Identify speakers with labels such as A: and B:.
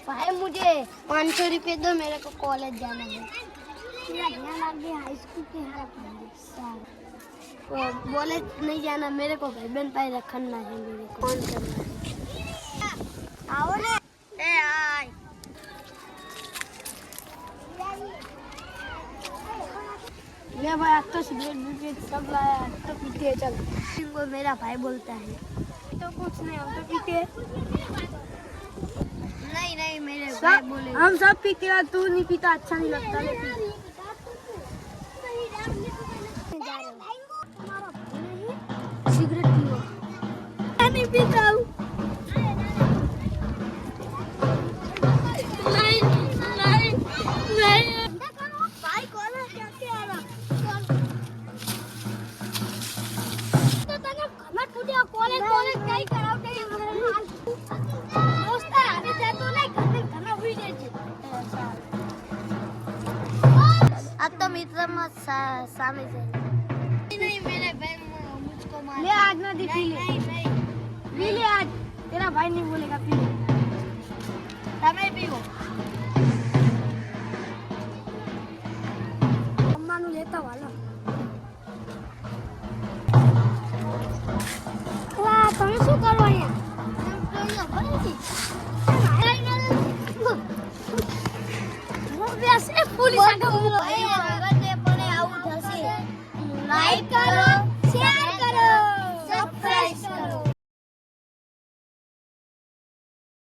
A: भाई मुझे 500 रुपये दो, मेरे को कॉलेज जाना है। हाई स्कूल के कॉलेज नहीं जाना, मेरे को भाई बहन पाई रखना है, मेरे को कौन करना है। आओ ने ए आय ये भाई आज तो सिगरेट सब लाया, तो पीते चल। वो मेरा भाई बोलता है तो कुछ नहीं, हम तो पीते नहीं मेरे भाई बोले हम सब पीते हैं, तू नहीं पीता, अच्छा नहीं लगता। सिगरेट पियो, मैं नहीं पीता हूँ। भाई कौन है, कैसे आ रहा तो तने खमट फुटिया कॉलेज कई करावते दोस्त आगे जातो नहीं, घना हुई जाए છે। આ તો મિત્રમાં સામે છે। नहीं मेरे बहन मुझको मार ले, आज ना दी पी ले आज, तेरा भाई नहीं बोलेगा, पी ले તમે પીવો। અમ્માનું લેતા વાલો વાહ, તમે શું કરો અહીંયા? પોલીસ આગળ